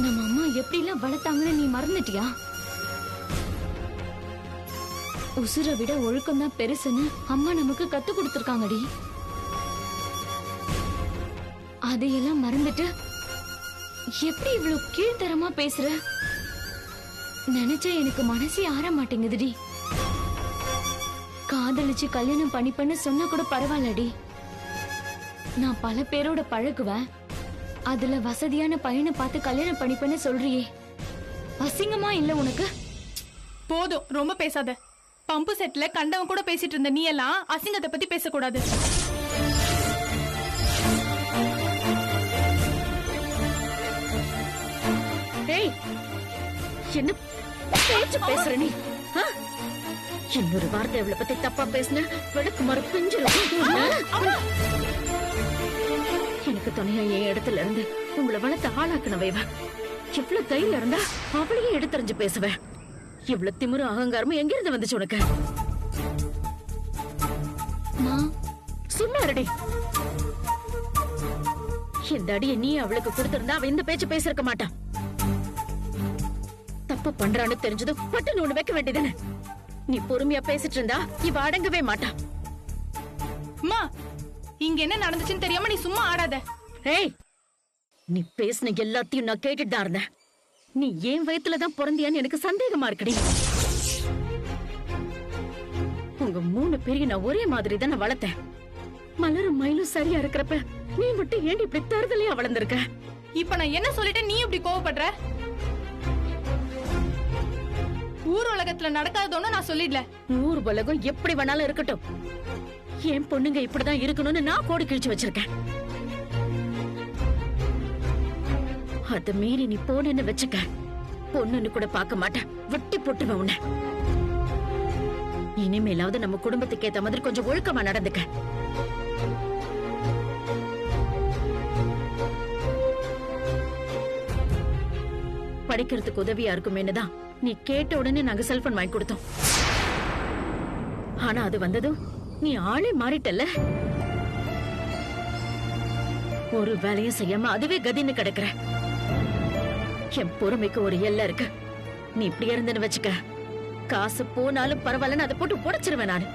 நம்ம அம்மா எப்படி எல்லாம் வளர்த்தாங்கன்னு நீ மறந்துட்டியா? உசுரை விட ஒழுக்கம் தான் பெருசுன்னு அம்மா நமக்கு கத்து கொடுத்திருக்காங்கடி. அதையெல்லாம் மறந்துட்டு எப்படி இவ்வளவு கீழ்த்தரமா பேசுற? நினைச்சா எனக்கு மனசே ஆற மாட்டேங்குதுடி. காதலிச்சு கல்யாணம் பண்ணிப்பன்னு சொன்னா கூட பரவாயில்லடி. நான் பல பேரோட பழகுவேன். அதுல வசதியான பையனை பார்த்து கல்யாணம் பண்ணிப்பன்னு சொல்றியே, அசிங்கமா இல்ல உனக்கு? போதும், ரொம்ப பேசாத. பம்பு செட்ல கண்டவன் கூட பேசிட்டு இருந்த நீ எல்லாம் அசிங்கத்தை பத்தி பேசக்கூடாது. ஏய், என்ன பேச்சு பேசுற நீ? இன்னொரு வார்த்தை அவளை பத்தி தப்பா பேசின விளக்கு மறு பிஞ்சிரும். எனக்கு துணையா என் இடத்துல இருந்து உங்களை வளர்த்து ஆளாக்குனவைவ. இவ்வளவு தைரியம் இருந்தா அவளையே எடுத்தறிஞ்சு பேசுவேன். இவ்வளவு திமிரு அகங்காரமும் எங்க இருந்து வந்துச்சு உனக்கு? சும்மாடி. இந்த அடியை நீ அவளுக்கு கொடுத்திருந்தா அவ இந்த பேச்சு பேசிருக்க மாட்டான். தப்பு பண்றான்னு தெரிஞ்சதும் பட்டுன்னு ஒண்ணு வைக்க வேண்டியதானே? நீ பொறுமையா பேசிட்டு இருந்தா இவ அடங்கவே மாட்டா. அம்மா, இங்க என்ன நடந்துச்சுன்னு தெரியாம நீ சும்மா ஆடாத. ஏய், நீ பேசின எல்லாத்தையும் நான் கேட்டுட்டு தான் இருந்தேன். நீ ஏன் வயித்துலதான் பிறந்தியான்னு எனக்கு சந்தேகமா இருக்குடி. உங்க 3 பேரையும் நான் ஒரே மாதிரி தான் வளர்த்தேன். மலரும் மயிலும் சரியா இருக்கிறப்ப நீ மட்டும் ஏன் இப்படி தருதலையா வளர்ந்திருக்க? இப்ப நான் என்ன சொல்லிட்டேன் நீ இப்படி கோவப்படுற? ஊர் உலகத்துல நடக்காதோன்னு நான் சொல்லிடல. ஊர் உலகம் எப்படி வேணாலும் இருக்கட்டும், என் பொண்ணுங்க இப்படிதான் இருக்கணும்னு நான் கோடி கிழிச்சு வச்சிருக்கேன். அத மீறி நீ போனன்னு வச்சுக்க, பொண்ணுன்னு கூட பார்க்க மாட்டேன், வெட்டி போட்டுருவேன் உன்னை. இனிமேலாவது நம்ம குடும்பத்துக்கு ஏத்த மாதிரி கொஞ்சம் ஒழுக்கமா நடந்துக்க. படிக்கிறதுக்கு உதவியா இருக்குமேனுதான் நீ கேட்ட உடனே நாங்க செல்போன் வாங்கி கொடுத்தோம். ஆனா அது வந்ததும் நீ ஆளே மாறிட்டல்ல. ஒரு வேலையும் செய்யாம அதுவே கதின்னு கிடக்குற. என் பொறுமைக்கு ஒரு எல்லை இருக்கு. நீ இப்படி இருந்தன்னு வச்சுக்க, காசு போனாலும் பரவாயில்லன்னு அதை போட்டு உடைச்சிருவேன் நானு.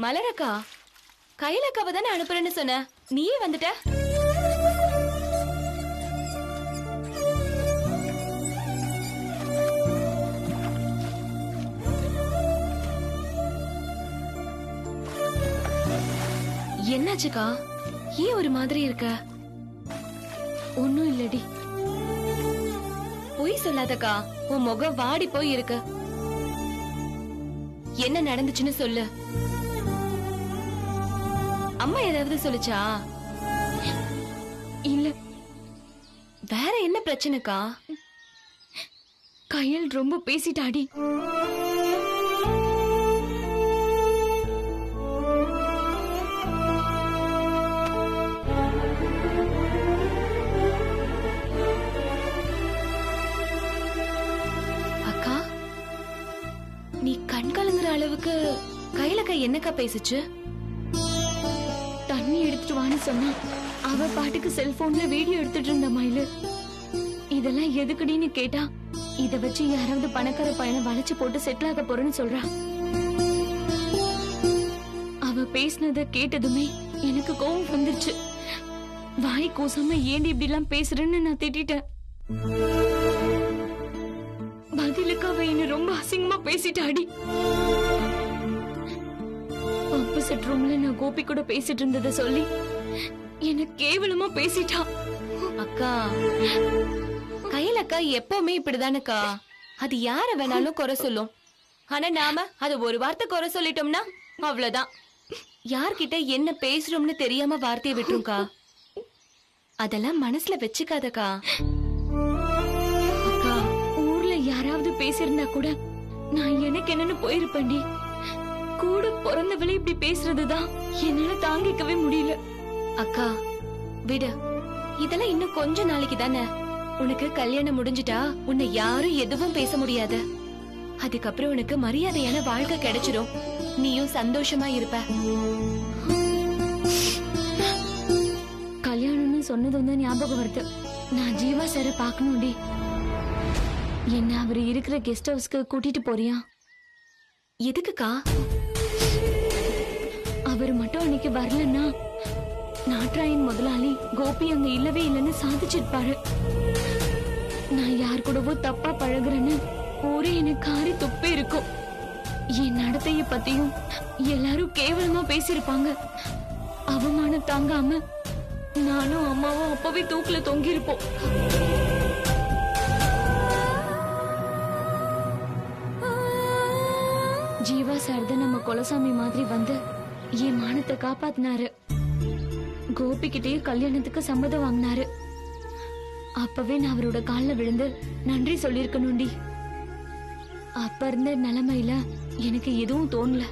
மலரக்கா, கையிலக்காவ தானே அனுப்புறேன்னு சொன்ன, நீயே வந்துட்ட? என்னாச்சுக்கா, ஏன் ஒரு மாதிரி இருக்க? ஒன்னும் இல்லடி. பொய் சொல்லாதக்கா, உன் முகம் வாடி போய் இருக்கு. என்ன நடந்துச்சுன்னு சொல்லு. அம்மா ஏதாவது சொல்லுச்சா? இல்ல. வேற என்ன பிரச்சனைக்கா? கையல் ரொம்ப பேசிட்டாடி. அக்கா, நீ கண் கலங்குற அளவுக்கு கையிலக்கா என்னக்கா பேசுச்சு? தண்ணி எடுத்துட்டு வான்னு சொன்னா அவ பாட்டுக்கு செல்போன்ல வீடியோ எடுத்துட்டு இருந்த மயிலு. இதெல்லாம் எதுக்குடின்னு கேட்டா, இத வச்சு யாராவது பணக்கார பையனை வளைச்சு போட்டு செட்டில் ஆக போறேன்னு சொல்றா. அவ பேசினத கேட்டதுமே எனக்கு கோவம் வந்துருச்சு. வாய் கூசாம ஏண்டி இப்படி எல்லாம் பேசுறேன்னு நான் திட்டிட்டேன். பதிலுக்கு அவ என்ன ரொம்ப அசிங்கமா பேசிட்டாடி. ஆப்போசிட் ரூம்ல நான் கோபி கூட பேசிட்டு இருந்ததை சொல்லி என்ன கேவலமா பேசிட்டா. அக்கா, கையில அக்கா எப்பவுமே இப்படிதானக்கா. அது யார வேணாலும் குறை சொல்லும். ஆனா நாம அது ஒரு வார்த்தை குறை சொல்லிட்டோம்னா அவ்வளவுதான். யார்கிட்ட என்ன பேசுறோம்னு தெரியாம வார்த்தையை விட்டுருக்கா. அதெல்லாம் மனசுல வச்சுக்காதக்கா. அக்கா, ஊர்ல யாராவது பேசியிருந்தா கூட நான் எனக்கு என்னன்னு போயிருப்பேன்டி. கூட பிறந்தவளை இப்படி பேசுறதுதான் என்னால தாங்கிக்கவே முடியல. அக்கா விடு, இதெல்லாம் இன்னும் கொஞ்ச நாளைக்கு தானே. உனக்கு கல்யாணம் முடிஞ்சிட்டா உன்னை யாரும் எதுவும் பேச முடியாது. அதுக்கப்புறம் உனக்கு மரியாதையான வாழ்க்கை கிடைச்சிரும். நீயும் சந்தோஷமா இருப்ப. கல்யாணம்னு சொன்னது வந்து ஞாபகம் வருது. நான் ஜீவா சார பாக்கணும்டி. என்ன அவர் இருக்கிற கெஸ்ட் ஹவுஸ்க்கு கூட்டிட்டு போறியா? எதுக்குக்கா? அவர் மட்டும் அன்னைக்கு வரலன்னா நாட்ராயன் முதலாளி கோபி அங்க இல்லவே இல்லைன்னு சாதிச்சிருப்பாரு. நான் யார் கூடவோ தப்பா பழகுறேன்னு ஊரே எனக்கு காரி துப்பி இருக்கும். என் நடத்தைய பத்தியும் எல்லாரும் கேவலமா பேசிருப்பாங்க. அவமானம் தாங்காம நானும் அம்மாவும் அப்பவே தூக்குல தொங்கிருப்போம். ஜீவா சார் தான் நம்ம குலசாமி மாதிரி வந்து என் மானத்தை காப்பாத்தினாரு. கோபிக்கிட்டே கல்யாணத்துக்கு சம்மதம் வாங்கினாரு. அப்பவே நான் அவரோட கால்ல விழுந்து நன்றி சொல்லிருக்கணும்டி. அப்ப இருந்த நிலைமையில எனக்கு எதுவும் தோணல.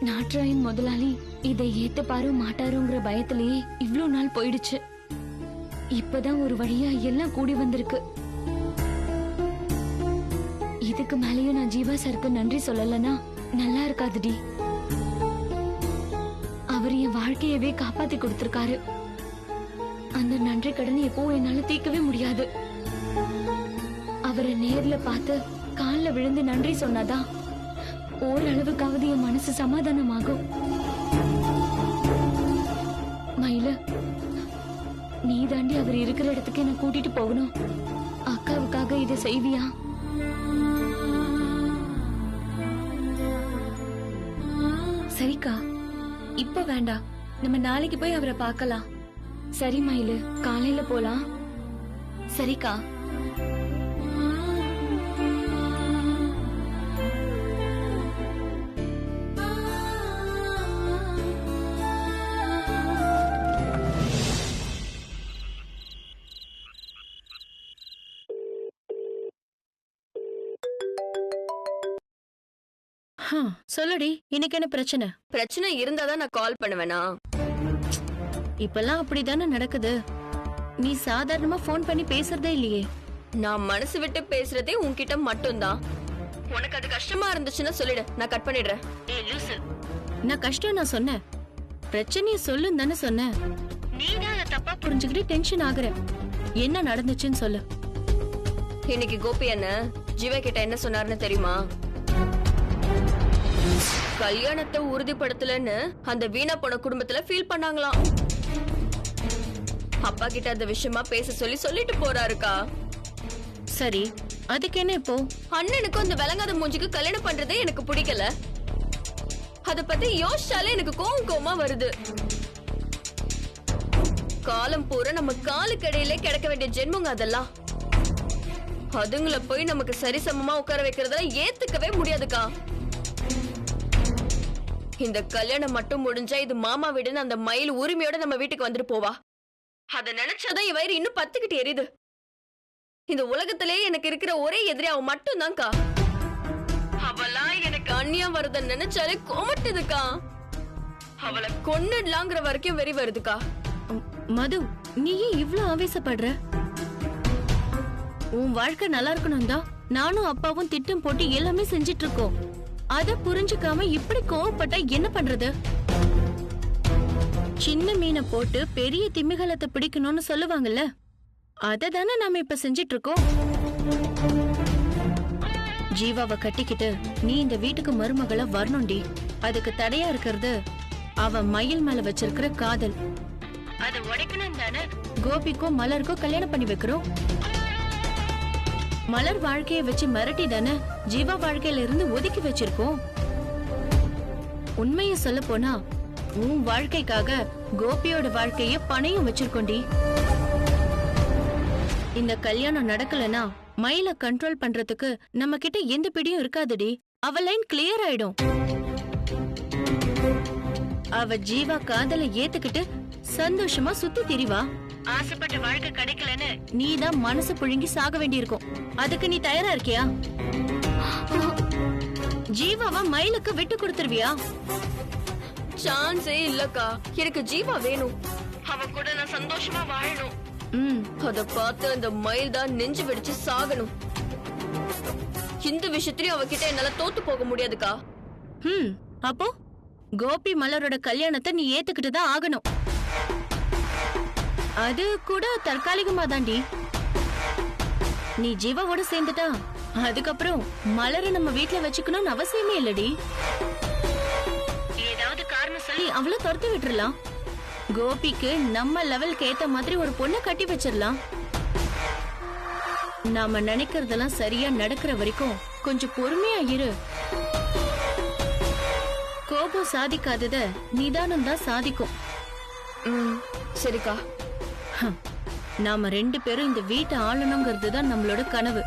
நாட்ராயன் முதலாளி இதை ஏத்துப்பாரு மாட்டாருங்கிற பயத்திலேயே இவ்ளோ நாள் போயிடுச்சு. இப்பதான் ஒரு வழியா எல்லாம் கூடி வந்திருக்கு. இதுக்கு மேலேயும் நான் ஜீவா சாருக்கு நன்றி சொல்லலன்னா நல்லா இருக்காதுடி. அவர் என் வாழ்க்கையவே காப்பாத்தி கொடுத்திருக்காரு. அந்த நன்றி கடனை எப்பவும் என்னால தீர்க்கவே முடியாது. அவரை நேர்ல பார்த்து கால்ல விழுந்து நன்றி சொன்னாதான் ஓரளவுக்காவது என் மனசு சமாதானமாகும். மயில, நீ தாண்டி அவர் இருக்கிற இடத்துக்கு என்ன கூட்டிட்டு போகணும். அக்காவுக்காக இதை செய்வியா? சரிக்கா, இப்ப வேண்டாம். நம்ம நாளைக்கு போய் அவரை பார்க்கலாம். சரி மயிலு, காலையில போலாம். சரிக்கா. சொல்லுடி, இன்னைக்கு என்ன பிரச்சனை? பிரச்சனை இருந்தாதான் நான் கால் பண்ணுவேனா? இப்பெல்லாம் அப்படிதானே நடக்குது. நீ சாதாரணமா போன் பண்ணி பேசுறதே இல்லையே. நான் மனசு விட்டு பேசுறதே உன்கிட்ட மட்டும்தான். உனக்கு அது கஷ்டமா இருந்துச்சுன்னா சொல்லிடு, நான் கட் பண்ணிடுறேன். நான் கஷ்டம் நான் சொன்னேன், பிரச்சனைய சொல்லுன்னு தானே சொன்னேன். நீ தான் அதை தப்பா புரிஞ்சுக்கிட்டு டென்ஷன் ஆகுற. என்ன நடந்துச்சுன்னு சொல்லு. இன்னைக்கு கோபி அண்ணன் ஜீவா கிட்ட என்ன சொன்னாருன்னு தெரியுமா? கல்யாணத்தை உறுதிப்படுத்தலன்னு அந்த வீணா போன குடும்பத்துல ஃபீல் பண்ணாங்களாம். அப்பா கிட்ட அந்த விஷயமா பேச சொல்லிட்டு போறாருக்கா. சரி, அதுக்கு என்ன இப்போ? அண்ணனுக்கும் அந்த விளங்காத மூஞ்சிக்கு கல்யாணம் பண்றதே எனக்கு பிடிக்கல. அத பத்தி யோசிச்சாலே எனக்கு கோவமா வருது. காலம் பூரா நம்ம காலுக்கு இடையில கிடக்க வேண்டிய ஜென்மங்க அதெல்லாம். அதுங்களை போய் நமக்கு சரிசமமா உட்கார வைக்கிறதெல்லாம் ஏத்துக்கவே முடியாதுக்கா. இந்த கல்யாணம் மட்டும் முடிஞ்சா இது மாமா வீடுன்னு அந்த மயில் உரிமையோட நம்ம வீட்டுக்கு வந்துட்டு போவா. அத நினைச்சாதான் என் வயிறு இன்னும் பத்துக்கிட்டு எரியுது. இந்த உலகத்திலேயே எனக்கு இருக்கிற ஒரே எதிரி அவ மட்டும் தான்க்கா. அவளா எனக்கு அந்நியம் வருத நினைச்சாலே கோமட்டுதுக்கா. அவளை கொன்னுடலாங்கிற வரைக்கும் வெறி வருதுக்கா. மது, நீ ஏன் இவ்ளோ ஆவேசப்படுற? உன் வாழ்க்கை நல்லா இருக்கணும் தான் நானும் அப்பாவும் திட்டம் போட்டு எல்லாமே செஞ்சிட்டு இருக்கோம். அத புரிஞ்சுக்காம இப்படி கோவப்பட்டா என்ன பண்றது? சின்ன மீனை போட்டு பெரிய திமிங்கலத்தை பிடிக்கணும்னு சொல்லுவாங்கல்ல, அததானே நாம இப்ப செஞ்சிட்டு இருக்கோம். ஜீவாவை கட்டிக்கிட்டு நீ இந்த வீட்டுக்கு மருமகளா வரணும்டி. அதுக்கு தடையா இருக்கிறது அவ மயில் மேல வச்சிருக்கிற காதல். அதை உடைக்கணும் தானே கோபிக்கும் மலருக்கும் கல்யாணம் பண்ணி வைக்கிறோம். மலர் வாழ்க்கைய வச்சு மிரட்டி தானே ஜீவா வாழ்க்கையில இருந்து ஒதுக்கி வச்சிருக்கோம். உண்மைய சொல்ல போனா உன் வாழ்க்கைக்காக கோபியோட வாழ்க்கைய பணையும் வச்சிருக்கோண்டி. இந்த கல்யாணம் நடக்கலனா மயில கண்ட்ரோல் பண்றதுக்கு நம்ம கிட்ட எந்த பிடியும் இருக்காதுடி. அவ லைன் கிளியர் ஆயிடும். அவ ஜீவா காதலை ஏத்துக்கிட்டு சந்தோஷமா சுத்தி திரிவா. ஆசைப்பட்ட வாழ்க்கை கிடைக்கலன்னு நீதான் மனசு புழுங்கி சாக வேண்டியிருக்கும். அதுக்கு நீ தயாரா இருக்கியா? ஜீவாவா மயிலுக்கு விட்டு கொடுத்துருவியா? சான்ஸே இல்லக்கா. எனக்கு ஜீவா வேணும். அவ கூட நான் சந்தோஷமா வாழணும். அத பார்த்து அந்த மயில் தான் நெஞ்சு வெடிச்சு சாகணும். இந்த விஷயத்திலயும் அவகிட்ட என்னால தோத்து போக முடியாதுக்கா. அப்போ கோபி மலரோட கல்யாணத்தை நீ ஏத்துக்கிட்டு தான் ஆகணும். அது கூட தற்காலிகமா தாண்டி. நீ ஜீவாவோட சேர்ந்துட்டா அதுக்கப்புறம் மலரை நம்ம வீட்டுல வச்சுக்கணும்னு அவசியமே இல்லடி. ஏதாவது காரணம் சொல்லி அவளை துரத்தி விட்டுறலாம். கோபிக்கு நம்ம லெவலுக்கு ஏத்த மாதிரி ஒரு பொண்ணை கட்டி வச்சிடலாம். நாம நினைக்கிறதெல்லாம் சரியா நடக்கிற வரைக்கும் கொஞ்சம் பொறுமையா இரு. கோபம் சாதிக்காதத நிதானம் தான் சாதிக்கும். சரிக்கா. நாம 2 பேரும் இந்த வீட்டை ஆளணுங்கிறது தான் நம்மளோட கனவு.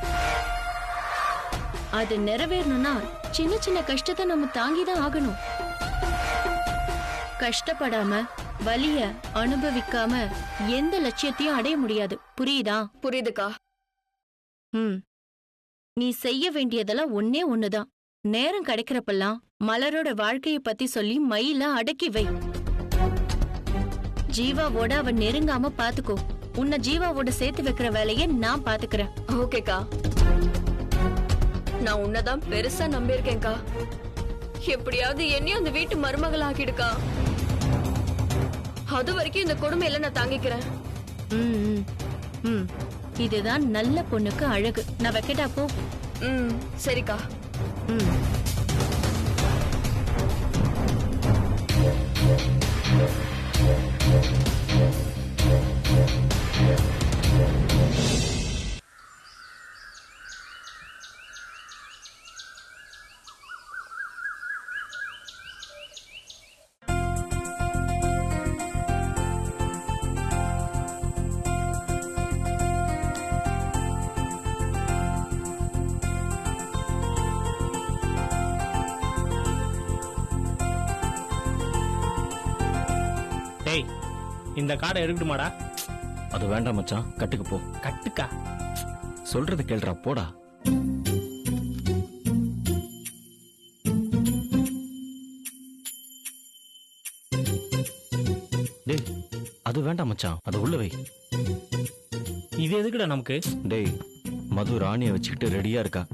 அது நிறைவேறணும்னா சின்ன சின்ன கஷ்டத்தை நம்ம தாங்கிதான் ஆகணும். கஷ்டப்படாம வலிய அனுபவிக்காம எந்த லட்சியத்தையும் அடைய முடியாது. புரியுதா? புரியுதுக்கா. நீ செய்ய வேண்டியதெல்லாம் ஒன்னே ஒண்ணுதான். நேரம் கிடைக்கிறப்பெல்லாம் மலரோட வாழ்க்கைய பத்தி சொல்லி மயில அடக்கி வை. ஜீவாவோட அவ நெருங்காம பாத்துக்கோ. உன்னை ஜீவாவோட சேர்த்து வைக்கிற வேலையை நான் பாத்துக்கிறேன். ஓகேக்கா. நான் உன்னதான் பெருசா நம்பியிருக்கேன்க்கா. எப்படியாவது என்னையும் அந்த வீட்டு மருமகள் ஆக்கிடுக்கா. அது வரைக்கும் இந்த கொடுமையில நான் தாங்கிக்கிறேன். இதுதான் நல்ல பொண்ணுக்கு அழகு. நான் வைக்கட்டா போ. சரிக்கா. டேய், இந்த காடை எடுக்கட்டுமாடா? அது வேண்டாம் மச்சான், கட்டுக்கு போ. கட்டுக்கா? சொல்றது கேள்றா, போடா. டேய், அது வேண்டாம் மச்சான், அது உள்ள வை. இது எதுக்குடா நமக்கு? டேய், மது ராணியை வச்சுக்கிட்டு ரெடியா இருக்கா.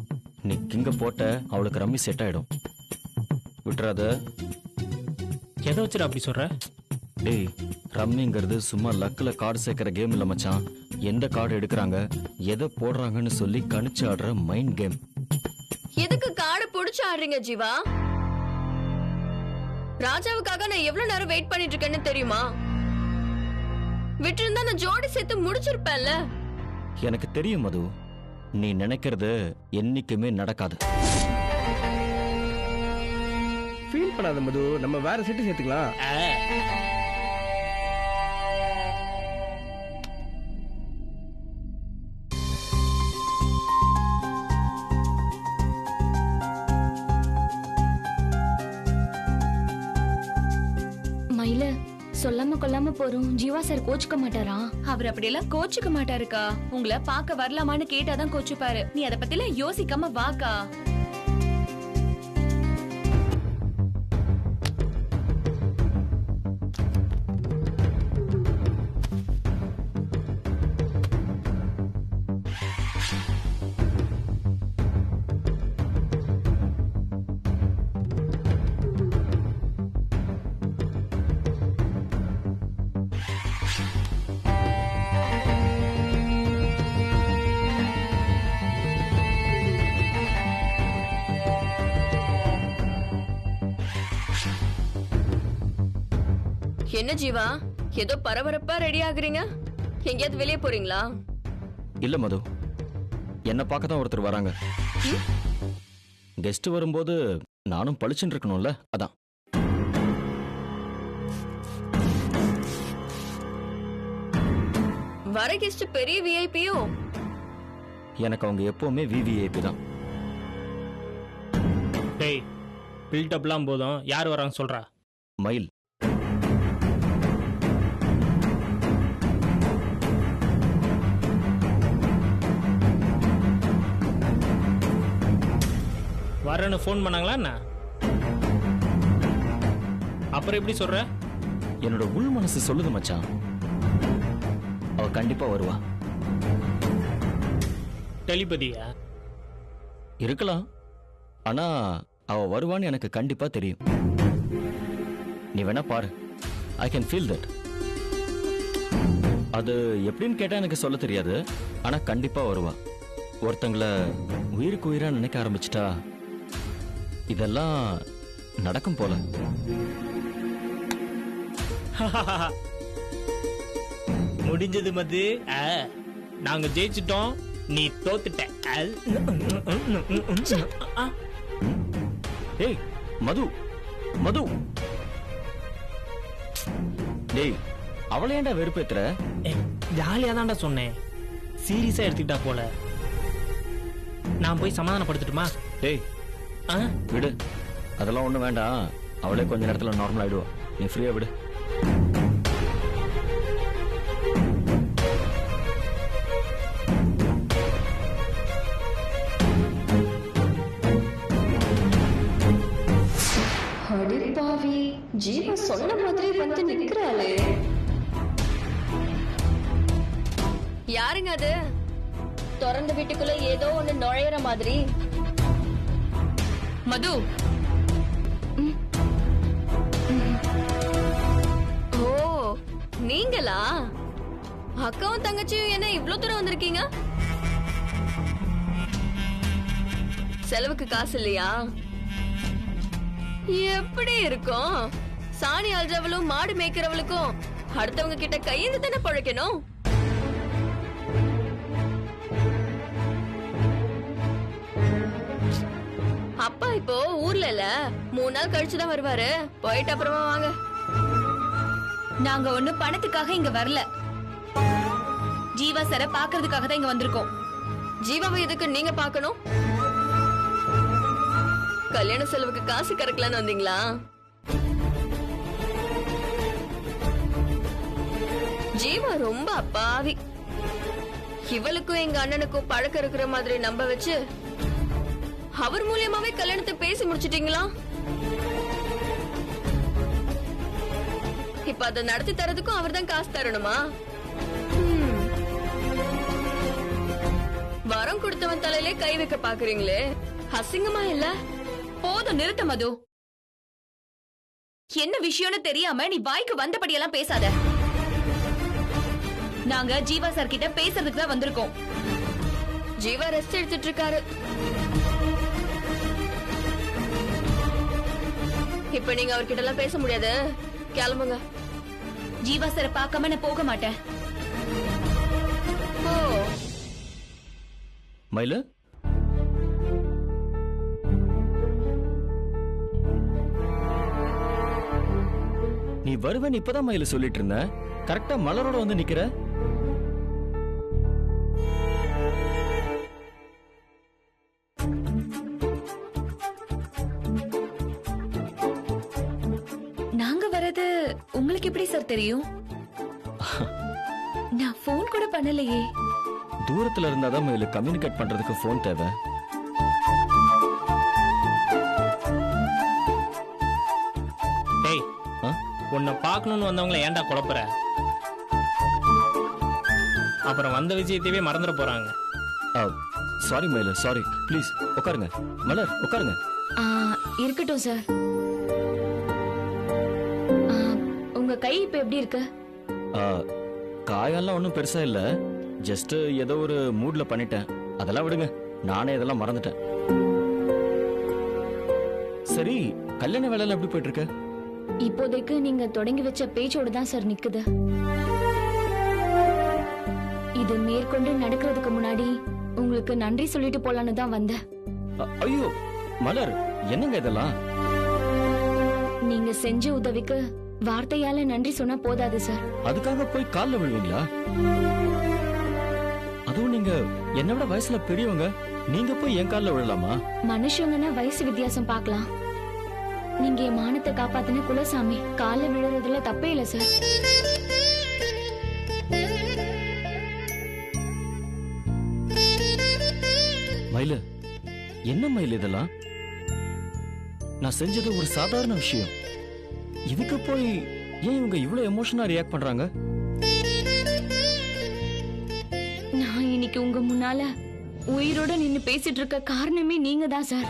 நீ கிங்க போட்ட அவளுக்கு ரம்மி செட் ஆயிடும். விட்டுறாத. எதை வச்சுடா அப்படி சொல்ற? டேய், ரம்மிங்கிறது சும்மா லக்ல கார்டு சேர்க்கிற கேம் இல்ல மச்சான். எந்த கார்டு எடுக்கிறாங்க, எதை போடுறாங்கன்னு சொல்லி கணிச்சு ஆடுற மைண்ட் கேம். எதுக்கு காடை புடிச்சு ஆடுறீங்க ஜீவா? ராஜாவுக்காக நான் எவ்வளவு நேரம் வெயிட் பண்ணிட்டு இருக்கேன்னு தெரியுமா? விட்டு இருந்தா நான் ஜோடி சேர்த்து முடிச்சிருப்பேன்ல. எனக்கு தெரியும் மது, நீ நினைக்கிறது என்னைக்குமே நடக்காது. ஃபீல் பண்ணாத மது, நம்ம வேற செட்டு சேர்த்துக்கலாம். மயில சொல்லாம கொல்லாம போறோம். ஜீவா சார் கோச்சுக்க மாட்டாரா? அவர் அப்படியெல்லாம் கோச்சுக்க மாட்டாருக்கா. உங்களை பார்க்க வரலாமான்னு கேட்டாதான் கோச்சுப்பாரு. நீ அத பத்திலாம் யோசிக்காம வாக்கா. என்ன ஜீவா, ஏதோ பரபரப்பா ரெடி ஆகுறீங்க? எங்கேயாவது வெளியே போறீங்களா? இல்ல மது, என்ன பார்க்க தான் ஒருத்தர் வராங்க. கெஸ்ட் வரும்போது நானும் பளிச்சுன்னு இருக்கணும்ல, அதான். வர கெஸ்ட் பெரிய விஐபியோ? எனக்கு அவங்க எப்பவுமே விவிஐபி தான். டேய், பில்டப்லாம் போதும். யார் வராங்க சொல்றா? மயில். வரேன்னு ஃபோன் பண்ணாங்களா என்ன? அப்புறம் எப்படி சொல்ற? என்னோட உள் மனசு சொல்லுது மச்சான், அவ கண்டிப்பா வருவா. டெலிபதியா? இருக்கலாம், ஆனா அவ வருவான்னு எனக்கு கண்டிப்பா தெரியும். நீ வேணா பாரு, ஐ கேன் ஃபீல் தட். அது எப்படின்னு கேட்டா எனக்கு சொல்ல தெரியாது, ஆனா கண்டிப்பா வருவா. ஒருத்தங்களை உயிருக்கு உயிரா நினைக்க ஆரம்பிச்சிட்டா இதெல்லாம் நடக்கும் போல. முடிஞ்சது மது. நாங்க ஜெயிச்சிட்டோம், நீ தோத்துட்ட. ஏய் மது, மது, டேய் அவளை ஏன்டா வெறுப்பேத்துற? ஜாலியா தான்டா சொன்னேன், சீரியஸா எடுத்துக்கிட்டா போல. நான் போய் சமாதானப்படுத்தட்டுமா? டேய் விடு, அதெல்லாம் ஒண்ணும் வேண்டாம். அவளே கொஞ்ச நேரத்துல நார்மல் ஆயிடுவா, நீ ஃப்ரீயா விடு. அடிப்பாவி, ஜீவா சொன்ன மாதிரி வந்து நிக்கிறாளே. யாருங்க அது? திறந்த வீட்டுக்குள்ள ஏதோ ஒண்ணு நுழையிற மாதிரி. மது, ஓ நீங்களா? அக்காவும் தங்கச்சியும் என்ன இவ்ளோ தூரம் வந்திருக்கீங்க? செலவுக்கு காசு இல்லையா? எப்படி இருக்கும்? சாணி அல்றவளும் மாடு மேய்க்கிறவளுக்கும் அடுத்தவங்க கிட்ட கையெழுத்து தானே பழக்கணும். அப்பா இப்போ ஊர்ல இல்ல, 3 நாள் கழிச்சுதான் வருவாரு. போயிட்டு அப்புறமா வாங்க. நாங்க ஒண்ணு பணத்துக்காக இங்க வரல, ஜீவா சார பாக்குறதுக்காக தான் இங்க வந்திருக்கோம். ஜீவாவை எதுக்கு நீங்க பாக்கணும்? கல்யாண செலவுக்கு காசு கறக்கலான்னு வந்தீங்களா? ஜீவா ரொம்ப அப்பாவி. இவளுக்கும் எங்க அண்ணனுக்கும் பழக்கம் இருக்கிற மாதிரி நம்ப வச்சு அவர் மூலியமாவே கல்யாணத்தை பேசி முடிச்சிட்டீங்களா? இப்ப அதை நடத்தி தரதுக்கும் அவர் தான் காசு தரணுமா? வரம் கொடுத்தவன் தலையிலே கை வைக்க பாக்குறீங்களே, அசிங்கமா இல்ல? போதும், நிறுத்த மது. என்ன விஷயம்னு தெரியாம நீ வாய்க்கு வந்தபடியெல்லாம் பேசாத. நாங்க ஜீவா சார் கிட்ட பேசுறதுக்கு தான் வந்திருக்கோம். ஜீவா ரெஸ்ட் எடுத்துட்டு இருக்காரு. இப்ப நீங்க அவர்கிட்ட எல்லாம் பேச முடியாது, கிளம்புங்க. ஜீவா சார பார்க்காம நான் போக மாட்டேன். ஓ மயிலு, நீ வருவேன்னு இப்பதான் மயிலு சொல்லிட்டு இருந்த, கரெக்டா மலரோட வந்து நிக்கிற. நாங்க வரது உங்களுக்கு எப்படி சார் தெரியும்? நான் போன் கூட பண்ணலையே. தூரத்துல இருந்தாதான் மயிலு கம்யூனிகேட் பண்றதுக்கு போன் தேவை. டேய், உன்னை பார்க்கணும்னு வந்தவங்கள ஏன்டா குழப்புற? அப்புறம் வந்த விஷயத்தையே மறந்துட போறாங்க. சாரி மயிலு, சாரி. ப்ளீஸ் உட்காருங்க. மலர் உட்காருங்க. இருக்கட்டும் சார். உங்க கை இப்ப எப்படி இருக்கு? காயெல்லாம் ஒன்றும் பெருசா இல்ல, ஜஸ்ட் ஏதோ ஒரு மூட்ல பண்ணிட்டேன். அதெல்லாம் விடுங்க, நானே இதெல்லாம் மறந்துட்டேன். சரி, கல்யாண வேலையெல்லாம் எப்படி போயிட்டு இருக்கு? இப்போதைக்கு நீங்க தொடங்கி வச்ச பேச்சோட தான் சார் நிக்குது. இது மேற்கொண்டு நடக்கிறதுக்கு முன்னாடி உங்களுக்கு நன்றி சொல்லிட்டு போலான்னு தான் வந்தேன். ஐயோ மலர், என்னங்க இதெல்லாம்? நீங்க செஞ்ச உதவிக்கு வார்த்தையால நன்றி சொன்னா போதாது சார். அதுக்காக போய் கால்ல விழுவீங்களா? அதுவும் நீங்க என்னை விட வயசுல பெரியவங்க, நீங்க போய் என் கால்ல விழலாமா? மனுஷங்கன்னா வயசு வித்தியாசம் பார்க்கலாம். நீங்க என் மானத்தை காப்பாத்தின குலசாமி, கால்ல விழுறதுல தப்பே இல்ல சார். மயிலு, என்ன மயில் இதெல்லாம்? நான் செஞ்சது ஒரு சாதாரண விஷயம். இதுக்கு போய் ஏன் இவங்க இவ்வளவு எமோஷனா ரியாக்ட் பண்றாங்க? நான் இன்னைக்கு உங்க முன்னால உயிரோட நின்னு பேசிட்டு இருக்க காரணமே நீங்க தான் சார்.